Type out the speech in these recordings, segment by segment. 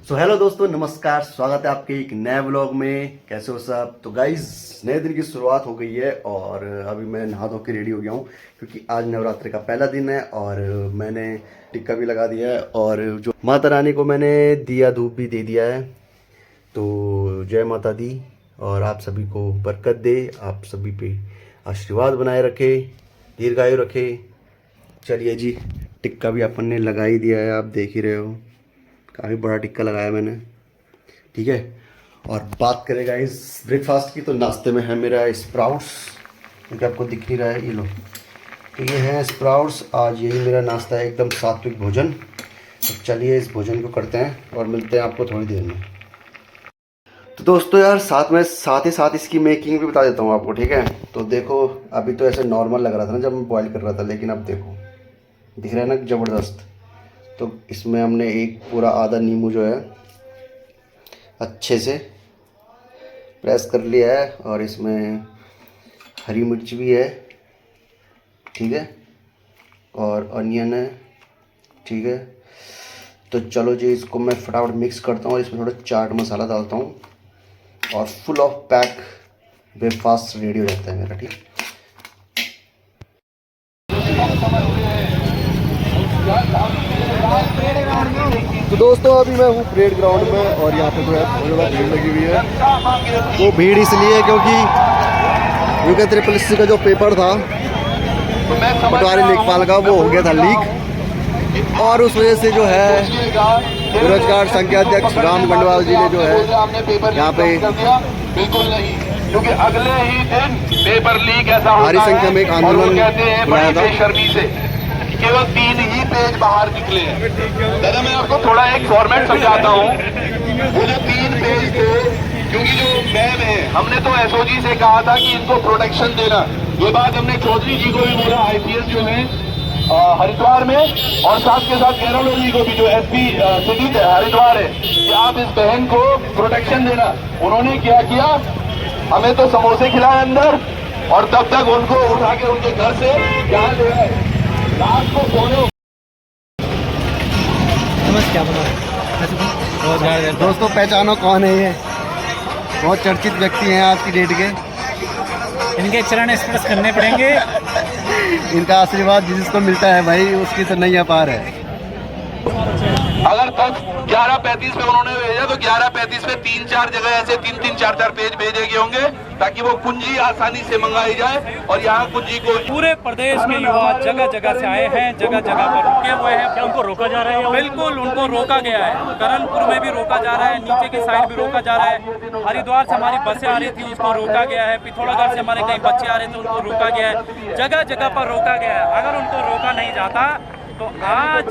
So hello दोस्तों, नमस्कार। स्वागत है आपके एक नए व्लॉग में। कैसे हो सब? तो गाइज, नए दिन की शुरुआत हो गई है और अभी मैं नहा धो के रेडी हो गया हूँ क्योंकि आज नवरात्रि का पहला दिन है और मैंने टिक्का भी लगा दिया है और जो माता रानी को मैंने दिया धूप भी दे दिया है। तो जय माता दी और आप सभी को बरकत दे, आप सभी पे आशीर्वाद बनाए रखे, दीर्घायु रखे। चलिए जी, टिक्का भी अपन ने लगा ही दिया है, आप देख ही रहे हो। काफ़ी बड़ा टिक्का लगाया मैंने, ठीक है। और बात करेगा इस ब्रेकफास्ट की, तो नाश्ते में है मेरा स्प्राउट्स, क्योंकि आपको दिख नहीं रहा है, ये लो। तो ये है स्प्राउट्स, आज यही मेरा नाश्ता है, एकदम सात्विक भोजन। तो चलिए इस भोजन को करते हैं और मिलते हैं आपको थोड़ी देर में। तो दोस्तों यार, साथ ही साथ इसकी मेकिंग भी बता देता हूँ आपको, ठीक है। तो देखो, अभी तो ऐसे नॉर्मल लग रहा था ना जब मैं बॉईल कर रहा था, लेकिन अब देखो दिख रहा है ना, ज़बरदस्त। तो इसमें हमने एक पूरा आधा नींबू जो है अच्छे से प्रेस कर लिया है और इसमें हरी मिर्च भी है, ठीक है, और अनियन है, ठीक है। तो चलो जी, इसको मैं फटाफट मिक्स करता हूँ और इसमें थोड़ा चाट मसाला डालता हूँ और full of pack breakfast ready हो जाता है मेरा, ठीक। तो दोस्तों, अभी मैं हूँ परेड ग्राउंड में और यहाँ पे जो है बहुत ज़्यादा भीड़ लगी हुई है। वो भीड़ इसलिए क्योंकि UKSSC का जो पेपर था पटवारी लेखपाल का, वो हो गया था लीक, और उस वजह से जो है बेरोजगार संघ के अध्यक्ष राम गंडवाल जी ने जो है यहाँ पे बिल्कुल नहीं, क्योंकि अगले ही दिन पेपर लीक ऐसा होता है। भारी संख्या में एक आंदोलन बुलाया था। शर्मी से केवल 3 ही पेज बाहर निकले हैं। दादा, मैं आपको थोड़ा एक फॉर्मेट समझाता हूँ। वो जो 3 पेज थे, क्योंकि जो मैम है, हमने तो SOG से कहा था कि इनको प्रोटेक्शन देना। ये बात हमने चौधरी जी को भी बोला, IPS जो है हरिद्वार में, और साथ के साथ गैरोलो जी को भी, जो SP सिटी हरिद्वार है, कि आप इस बहन को प्रोटेक्शन देना। उन्होंने क्या किया, हमें तो समोसे खिलाए अंदर, और तब तक उनको उठा के उनके घर से यहाँ ले आए। रात को सोने। दोस्तों, पहचानो कौन है ये? बहुत चर्चित व्यक्ति हैं आज की डेट के। इनके चरण स्पर्श करने पड़ेंगे। इनका आशीर्वाद जिसको मिलता है भाई, उसकी तो नहीं अपार है। अगर तक 11:35 पे उन्होंने भेजा, तो 11:35 पे 3-4 जगह ऐसे 3-3, 4-4 पेज भेजे गए होंगे, ताकि वो कुंजी आसानी से मंगाई जाए। और यहाँ कुंजी को पूरे प्रदेश के युवा जगह जगह से आए हैं, जगह जगह पर रुके हुए हैं। क्या उनको रोका जा रहा है? बिल्कुल, उनको रोका गया है। करणपुर में भी रोका जा रहा है, नीचे की साइड भी रोका जा रहा है। हरिद्वार से हमारी बसें आ रही थी, उसको रोका गया है। पिथौरागढ़ से हमारे कई बच्चे आ रहे थे, उनको रोका गया है। जगह जगह पर रोका गया है। अगर उनको रोका नहीं जाता तो आज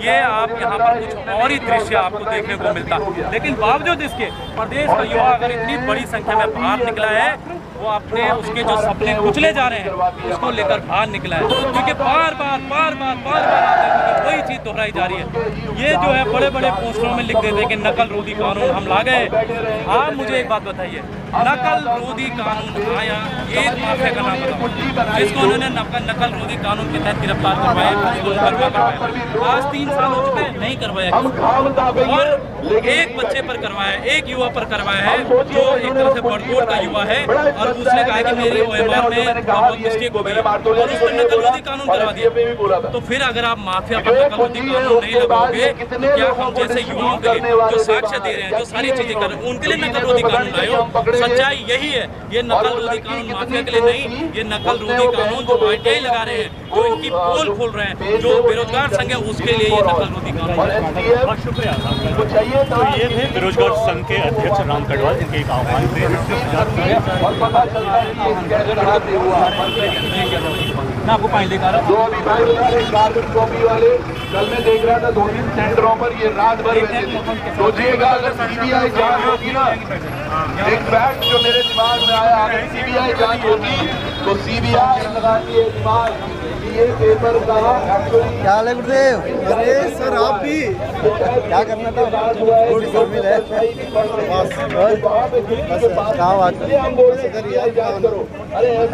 ये आप यहाँ पर कुछ और ही दृश्य आपको देखने को मिलता। लेकिन बावजूद इसके प्रदेश का युवा अगर इतनी बड़ी संख्या में बाहर निकला है, वो अपने उसके जो सपने कुचले जा रहे हैं उसको लेकर बाहर निकला है, क्योंकि बार बार वही चीज़ दोहराई जा रही है। ये जो है बड़े बड़े पोस्टरों में लिख देते हैं कि नकल रोधी कानून हम ला गए। आप मुझे एक बात बताइए, नकल रोधी कानून आया, एक माफिया का नाम बताओ जिसको उन्होंने नकल रोधी कानून के तहत गिरफ्तार करवाया। आज 3 साल हो चुके हैं, नहीं करवाया। और एक बच्चे पर करवाया, एक युवा पर करवाया है, जो एक तरह से बड़कोट का युवा है, और उसने कहा कि मेरी OMR में बहुत मिस्टेक हो गई और उस पर नकल रोधी कानून करवा दिया। तो फिर अगर आप माफिया पर नकल रोधी कानून नहीं लगाओगे, तो क्या हम जैसे युवाओं के लिए जो साक्ष्य दे रहे हैं, जो सारी चीजें कर रहे हैं, उनके लिए नकल रोधी कानून लाओ? सच्चाई यही है। ये नकल रोधी कानून माफिया के लिए नहीं, ये नकल रोधी कानून जो ITI लगा रहे हैं, जो इनकी पोल खोल रहे हैं, जो बेरोजगार संघ है, उसके लिए ये नकल रोधी कानून है। बहुत शुक्रिया। तो ये थे बेरोजगार संघ के अध्यक्ष राम गढ़वाल, जिनके एक आह्वान थे। मैं आपको पानी दिखा रहा हूँ। जो अभी गार्बन कॉपी वाले, कल मैं देख रहा था 2-3 सेंटरों पर ये रात भर सोचिएगा। अगर CBI जांच होगी ना, एक फैक्ट जो मेरे दिमाग में आया, अगर CBI जांच होगी तो CBI लगाती है दिमाग कि ये पेपर का क्या हाल है गुरुदेव? अरे सर, आप भी क्या करना था? गुड सर्विस है। क्या बात है?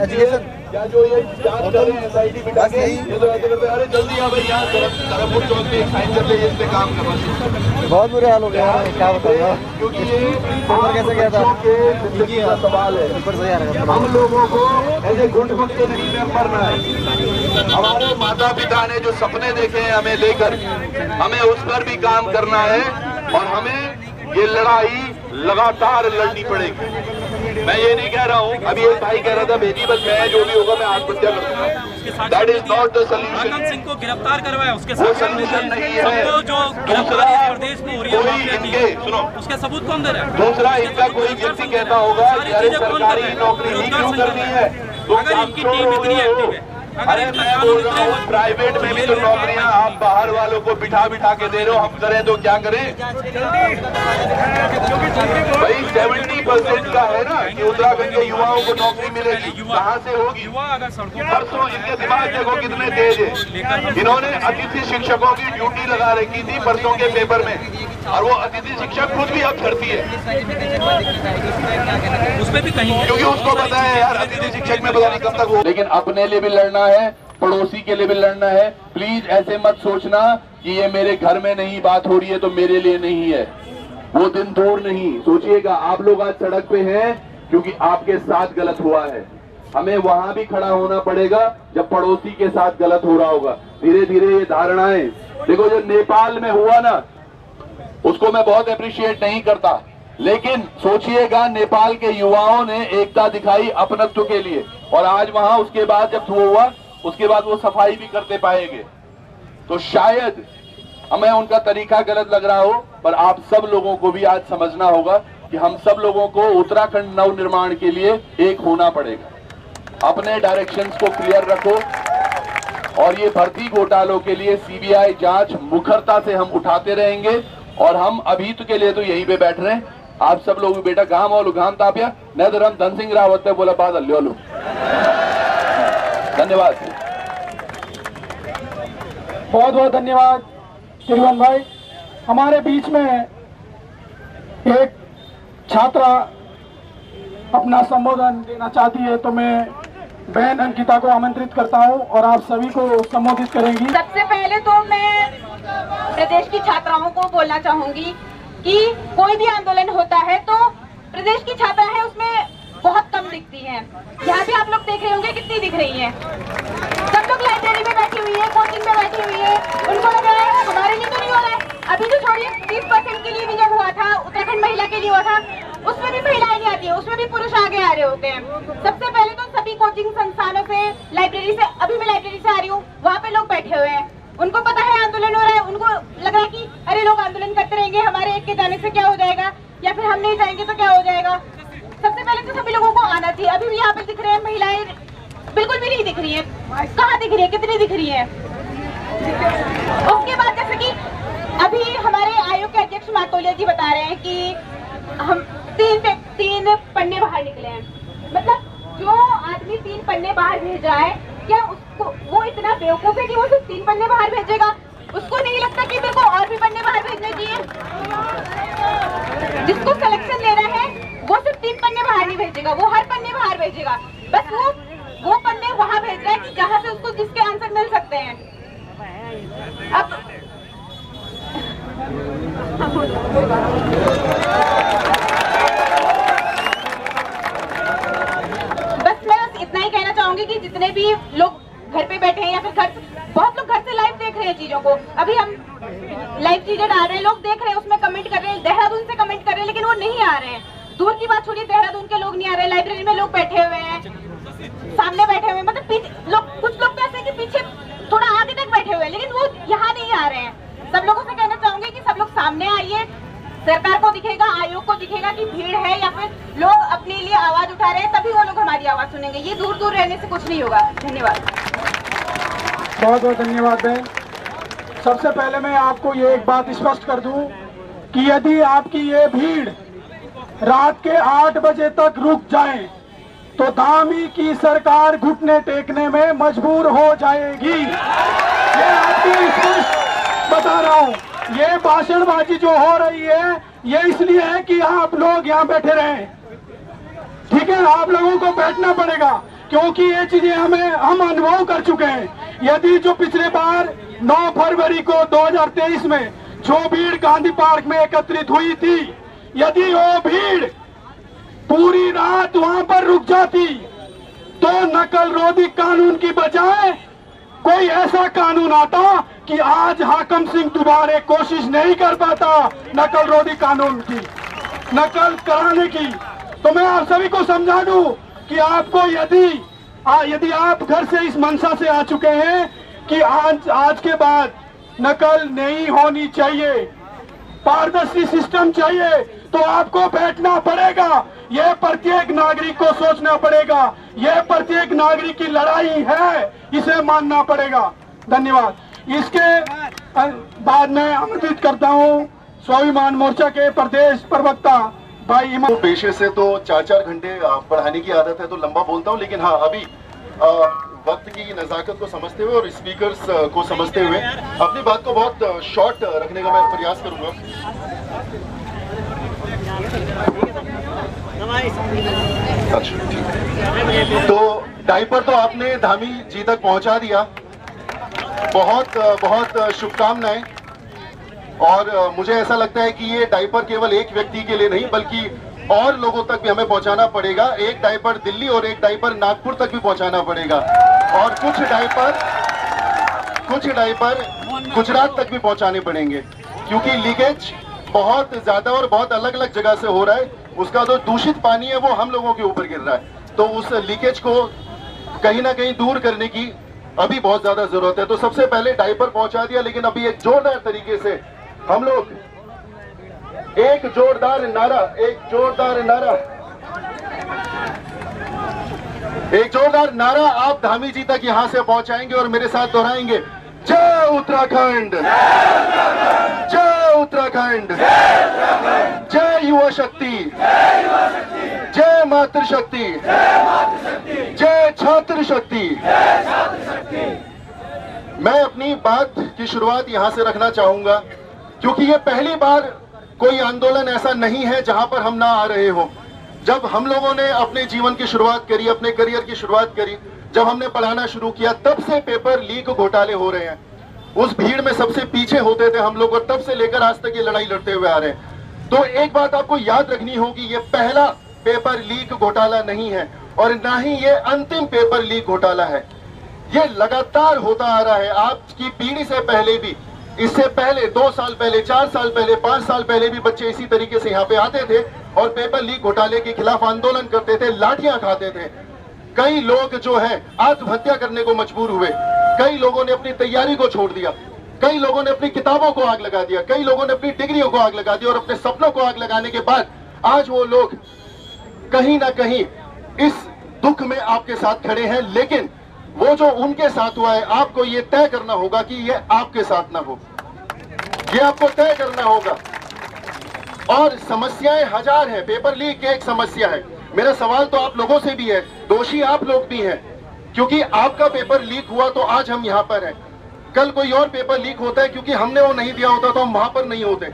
एजुकेशन या जो ये जांच कर रहे हैं SIT बिठा के, ये तो ऐसे करते हैं, अरे जल्दी आ भाई यहाँ धर्मपुर चौक पे एक साइन कर ले, इस पे काम कर रहे। बहुत बुरे हाल हो गया है, क्या बताऊंगा। क्योंकि ये पेपर कैसे गया था? बच्चों के जिंदगी का सवाल है। पेपर सही आ रहा था। हम लोगों को ऐसे घुट घुट के नहीं में मरना है। हमारे माता पिता ने जो सपने देखे हैं हमें लेकर, हमें उस पर भी काम करना है और हमें ये लड़ाई लगातार लड़नी पड़ेगी। मैं ये नहीं कह रहा हूँ, अभी एक भाई कह रहा था बेटी बस मैं जो भी होगा मैं आत्महत्या कर दूंगा। That is not the solution. Anand Singh को गिरफ्तार करवाया, उसके वो साथ सोल्यूशन नहीं है। सबको जो गिरफ्तारी इस प्रदेश में हो रही है कोई माफिया इनके की, सुनो, उसके सबूत कौन दे रहा है? दूसरा इनका कोई व्यक्ति कहता होगा कि अरे सरकारी नौकरी ही क्यों करनी है, अगर इनकी टीम इतनी एक्टिव है, अरे मैं बोल रहा हूँ प्राइवेट में भी तो नौकरियां आप बाहर वालों को बिठा बिठा के दे रहे हो, हम करें तो क्या करें भाई। 70% का है ना कि उत्तराखंड के युवाओं को नौकरी मिलेगी, कहाँ से होगी? युवा अगर सड़कों पर परसों इनके दिमाग देखो कितने तेज है। इन्होंने अतिथि शिक्षकों की ड्यूटी लगा रखी थी परसों के पेपर में, और वो अतिथि शिक्षक खुद भी अभ्यर्थी है, उसमें भी कहीं क्योंकि उसको पता है यार अतिथि शिक्षक में पता नहीं कब तक हो। लेकिन अपने लिए भी लड़ना है, पड़ोसी के लिए भी लड़ना है। प्लीज ऐसे मत सोचना कि ये मेरे घर में नहीं बात हो रही है तो मेरे लिए नहीं है, वो दिन दूर नहीं। सोचिएगा आप लोग आज सड़क पे हैं क्योंकि आपके साथ गलत हुआ है, हमें वहां भी खड़ा होना पड़ेगा जब पड़ोसी के साथ गलत हो रहा होगा। धीरे धीरे ये धारणाएं देखो, जो नेपाल में हुआ ना उसको मैं बहुत अप्रिशिएट नहीं करता, लेकिन सोचिएगा नेपाल के युवाओं ने एकता दिखाई अपनत्व के लिए, और आज वहां उसके बाद जब वो हुआ उसके बाद वो सफाई भी करते पाएंगे। तो शायद हमें उनका तरीका गलत लग रहा हो, पर आप सब लोगों को भी आज समझना होगा कि हम सब लोगों को उत्तराखंड नव निर्माण के लिए एक होना पड़ेगा। अपने डायरेक्शंस को क्लियर रखो, और ये भर्ती घोटालों के लिए CBI जांच मुखरता से हम उठाते रहेंगे। और हम अभी तो के लिए तो यहीं पे बैठ रहे हैं, आप सब लोग बेटा गांव वालों गांव तापिया नदर हम धन सिंह रावत ने बोला बादल लो। धन्यवाद, बहुत बहुत धन्यवाद तिरुवन भाई। हमारे बीच में एक छात्रा अपना संबोधन देना चाहती है, तो मैं बहन अंकिता को आमंत्रित करता हूं और आप सभी को संबोधित करेंगी। सबसे पहले तो मैं प्रदेश की छात्राओं को बोलना चाहूंगी कि कोई भी आंदोलन होता है तो प्रदेश की छात्रा है उसमें बहुत कम दिखती हैं। यहाँ भी आप लोग देख रहे होंगे कितनी दिख रही हैं। सब लोग लाइब्रेरी में बैठी हुई है, कोचिंग में बैठी हुई है, उनको लग रहा है हमारे लिए तो नहीं हो रहा है। अभी तो छोड़िए 30% के लिए भी जब हुआ था, उत्तराखंड महिला के लिए हुआ था, उसमें भी महिलाएं नहीं आती है, उसमें भी पुरुष आगे आ रहे होते हैं। सबसे पहले तो सभी कोचिंग संस्थानों से, लाइब्रेरी से, अभी मैं लाइब्रेरी से आ रही हूँ, वहाँ पे लोग बैठे हुए हैं, उनको पता है आंदोलन हो रहा है, उनको लग रहा है कि अरे लोग आंदोलन करते रहेंगे, हमारे एक के जाने से क्या हो जाएगा, या फिर हम नहीं जाएंगे तो क्या हो जाएगा। सबसे पहले तो सभी लोगों को आना चाहिए। अभी भी यहाँ पे दिख रहे हैं महिलाएं बिल्कुल भी नहीं दिख रही है, कहाँ दिख रही है, कितनी दिख रही है। उसके बाद जैसे कि अभी हमारे आयोग के अध्यक्ष मातोलिया जी बता रहे हैं कि हम तीन पन्ने बाहर निकले हैं। मतलब जो आदमी 3 पन्ने बाहर भेज रहा है, क्या उसको वो इतना बेवकूफ है कि वो सिर्फ 3 पन्ने बाहर भेजेगा? उसको नहीं लगता कि मेरे को और भी पन्ने बाहर भेजने चाहिए? जिसको सिलेक्शन लेना है वो सिर्फ 3 पन्ने बाहर नहीं भेजेगा, वो हर पन्ने बाहर भेजेगा। बस वो पन्ने वहां भेज रहा है कि जहां से उसको जिसके आंसर मिल सकते हैं। अब बस मैं इतना ही कहना चाहूंगी कि जितने भी लोग घर पे बैठे हैं या फिर बहुत लोग घर से लाइव देख रहे हैं चीजों को, अभी हम लाइव चीजें डाल रहे हैं, लोग देख रहे हैं, उसमें कमेंट कर रहे हैं, देहरादून से कमेंट कर रहे हैं, लेकिन वो नहीं आ रहे हैं। दूर की बात छोड़िए, देहरादून के लोग नहीं आ रहे, लाइब्रेरी में लोग बैठे हुए हैं, सामने बैठे हुए हैं, मतलब पीछे लोग, कुछ लोग तो ऐसे कि पीछे थोड़ा आगे तक बैठे हुए हैं, लेकिन वो यहाँ नहीं आ रहे हैं। सब लोगों से कहना चाहूंगी कि सब लोग सामने आइए, सरकार को दिखेगा, आयोग को दिखेगा कि भीड़ है या फिर लोग अपने लिए आवाज उठा रहे हैं, तभी वो लोग हमारी आवाज सुनेंगे। ये दूर दूर रहने से कुछ नहीं होगा। धन्यवाद। बहुत बहुत धन्यवाद बहन। सबसे पहले मैं आपको ये एक बात स्पष्ट कर दूं कि यदि आपकी ये भीड़ रात के 8 बजे तक रुक जाए तो धामी की सरकार घुटने टेकने में मजबूर हो जाएगी। ये आपको स्पष्ट बता रहा हूँ। ये भाषणबाजी जो हो रही है ये इसलिए है कि आप लोग यहाँ बैठे रहें, ठीक है? आप लोगों को बैठना पड़ेगा। क्योंकि ये चीजें हम अनुभव कर चुके हैं। यदि जो पिछले बार 9 फरवरी को 2023 में जो भीड़ गांधी पार्क में एकत्रित हुई थी, यदि वो भीड़ पूरी रात वहां पर रुक जाती तो नकल रोधी कानून की बजाय कोई ऐसा कानून आता कि आज हाकम सिंह दोबारा कोशिश नहीं कर पाता नकल रोधी कानून की, नकल कराने की। तो मैं आप सभी को समझा दूं कि आपको यदि आप घर से इस मंशा से आ चुके हैं कि आज के बाद नकल नहीं होनी चाहिए, पारदर्शी सिस्टम चाहिए, तो आपको बैठना पड़ेगा। यह प्रत्येक नागरिक को सोचना पड़ेगा, यह प्रत्येक नागरिक की लड़ाई है, इसे मानना पड़ेगा। धन्यवाद। इसके बाद मैं आमंत्रित करता हूं स्वाभिमान मोर्चा के प्रदेश प्रवक्ता भाई इमाम। पेशे से तो 4-4 घंटे पढ़ाने की आदत है तो लंबा बोलता हूं, लेकिन हाँ अभी वक्त की नजाकत को समझते हुए और स्पीकर्स को समझते हुए अपनी बात को बहुत शॉर्ट रखने का मैं प्रयास करूंगा। अच्छा ठीक है। तो डायपर तो आपने धामी जी तक पहुंचा दिया, बहुत बहुत शुभकामनाएं। और मुझे ऐसा लगता है कि ये डायपर केवल एक व्यक्ति के लिए नहीं बल्कि और लोगों तक भी हमें पहुंचाना पड़ेगा। एक डायपर दिल्ली और एक डायपर नागपुर तक भी पहुंचाना पड़ेगा, और कुछ डायपर गुजरात तक भी पहुंचाने पड़ेंगे, क्योंकि लीकेज बहुत ज्यादा और बहुत अलग अलग जगह से हो रहा है। उसका जो दूषित पानी है वो हम लोगों के ऊपर गिर रहा है, तो उस लीकेज को कहीं ना कहीं दूर करने की अभी बहुत ज्यादा जरूरत है। तो सबसे पहले डायपर पहुंचा दिया, लेकिन अभी एक जोरदार तरीके से हम लोग एक जोरदार नारा आप धामी जी तक यहां से पहुंचाएंगे और मेरे साथ दोहराएंगे। जय उत्तराखंड, जय उत्तराखंड, जय युवा शक्ति, जय मातृशक्ति, जय छात्र शक्ति। मैं अपनी बात की शुरुआत यहां से रखना चाहूंगा, क्योंकि ये पहली बार कोई आंदोलन ऐसा नहीं है जहां पर हम ना आ रहे हो। जब हम लोगों ने अपने जीवन की शुरुआत करी, अपने करियर की शुरुआत करी, जब हमने पढ़ाना शुरू किया, तब से पेपर लीक घोटाले हो रहे हैं। उस भीड़ में सबसे पीछे होते थे हम लोग, और तब से लेकर आज तक ये लड़ाई लड़ते हुए आ रहे हैं। तो एक बात आपको याद रखनी होगी, ये पहला पेपर लीक घोटाला नहीं है और ना ही ये अंतिम पेपर लीक घोटाला है। ये लगातार होता आ रहा है। आपकी पीढ़ी से पहले भी, इससे पहले 2 साल पहले, 4 साल पहले, 5 साल पहले भी बच्चे इसी तरीके से यहाँ पे आते थे और पेपर लीक घोटाले के खिलाफ आंदोलन करते थे, लाठियां खाते थे। कई लोग जो है आत्महत्या करने को मजबूर हुए, कई लोगों ने अपनी तैयारी को छोड़ दिया, कई लोगों ने अपनी किताबों को आग लगा दिया, कई लोगों ने अपनी डिग्रियों को आग लगा दिया, और अपने सपनों को आग लगाने के बाद आज वो लोग कहीं ना कहीं इस दुख में आपके साथ खड़े हैं। लेकिन वो जो उनके साथ हुआ है, आपको ये तय करना होगा कि ये आपके साथ ना हो, ये आपको तय करना होगा। और समस्याएं हजार हैं, पेपर लीक एक समस्या है। मेरा सवाल तो आप लोगों से भी है, दोषी आप लोग भी हैं, क्योंकि आपका पेपर लीक हुआ तो आज हम यहाँ पर हैं। कल कोई और पेपर लीक होता है, क्योंकि हमने वो नहीं दिया होता तो हम वहां पर नहीं होते।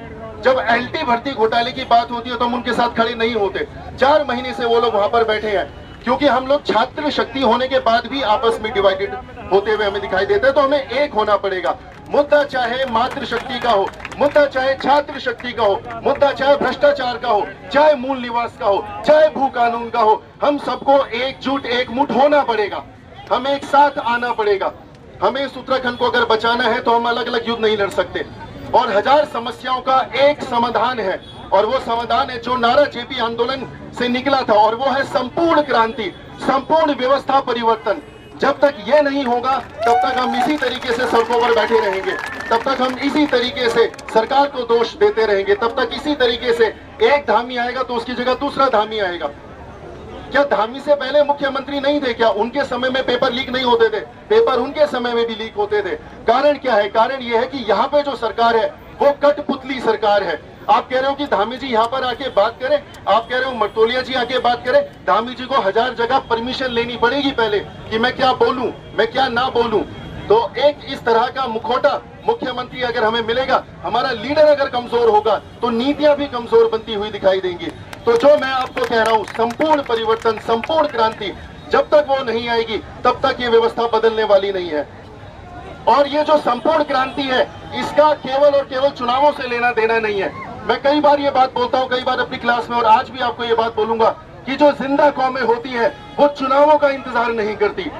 जब एलटी भर्ती घोटाले की बात होती है तो हम उनके साथ खड़े नहीं होते। 4 महीने से वो लोग वहां पर बैठे हैं, क्योंकि हम लोग छात्र शक्ति होने के बाद भी आपस में डिवाइडेड होते हुए हमें दिखाई देता है। तो हमें एक होना पड़ेगा। मुद्दा चाहे मातृशक्ति का हो, मुद्दा चाहे छात्र शक्ति का हो, मुद्दा चाहे भ्रष्टाचार का हो, चाहे मूल निवास का हो, चाहे भू कानून का हो, हम सबको एकजुट एकमुठ होना पड़ेगा। हमें एक साथ आना पड़ेगा। हमें इस उत्तराखंड को अगर बचाना है तो हम अलग अलग युद्ध नहीं लड़ सकते। और हजार समस्याओं का एक समाधान है, और वो समाधान है जो नारा जेपी आंदोलन से निकला था, और वो है संपूर्ण क्रांति, संपूर्ण व्यवस्था परिवर्तन। जब तक ये नहीं होगा तब तक हम इसी तरीके से सड़कों पर बैठे रहेंगे, तब तक हम इसी तरीके से सरकार को दोष देते रहेंगे, तब तक इसी तरीके से एक धामी आएगा तो उसकी जगह दूसरा धामी आएगा। क्या धामी से पहले मुख्यमंत्री नहीं थे? क्या उनके समय में पेपर लीक नहीं होते थे? पेपर उनके समय में भी लीक होते थे। कारण क्या है? कारण यह है कि यहाँ पे जो सरकार है वो कठपुतली सरकार है। आप कह रहे हो कि धामी जी यहाँ पर आके बात करें, आप कह रहे हो मर्तोलिया जी आके बात करें, धामी जी को 1000 जगह परमिशन लेनी पड़ेगी पहले कि मैं क्या बोलूं, मैं क्या ना बोलूं। तो एक इस तरह का मुखौटा मुख्यमंत्री अगर हमें मिलेगा, हमारा लीडर अगर कमजोर होगा तो नीतियां भी कमजोर बनती हुई दिखाई देंगी। तो जो मैं आपको कह रहा हूं, संपूर्ण परिवर्तन, संपूर्ण क्रांति, जब तक वो नहीं आएगी तब तक ये व्यवस्था बदलने वाली नहीं है। और ये जो संपूर्ण क्रांति है, इसका केवल और केवल चुनावों से लेना देना नहीं है। मैं कई बार ये बात बोलता हूँ, कई बार अपनी क्लास में, और आज भी आपको ये बात बोलूंगा कि जो जिंदा कौमें होती है वो चुनावों का इंतजार नहीं करती।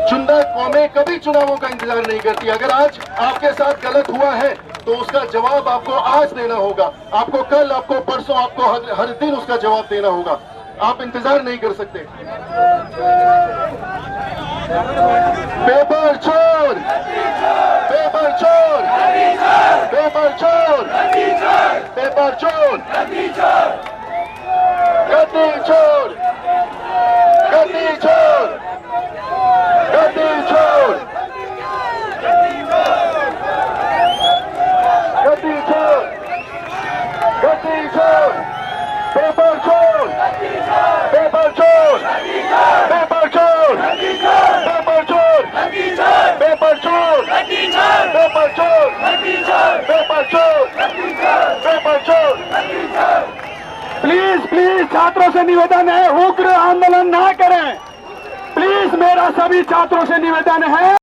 जिंदा कौमें कभी चुनावों का इंतजार नहीं करती। अगर आज आपके साथ गलत हुआ है तो उसका जवाब आपको आज देना होगा, आपको कल, आपको परसों, आपको हर दिन उसका जवाब देना होगा। आप इंतजार नहीं कर सकते। पेपर चोर, पेपर चोर, पेपर चोर, पेपर चोर, गद्दी चोर, गद्दी चोर, गद्दी चोर, गद्दी चोर, गद्दी चोर, पेपर चोर, पेपर चोर, पेपर चोर, पेपर चोर, पेपर चोर, पेपर चोर, पेपर चोर, पेपर चोर। प्लीज प्लीज छात्रों से निवेदन है, उग्र आंदोलन ना करें। प्लीज मेरा सभी छात्रों से निवेदन है।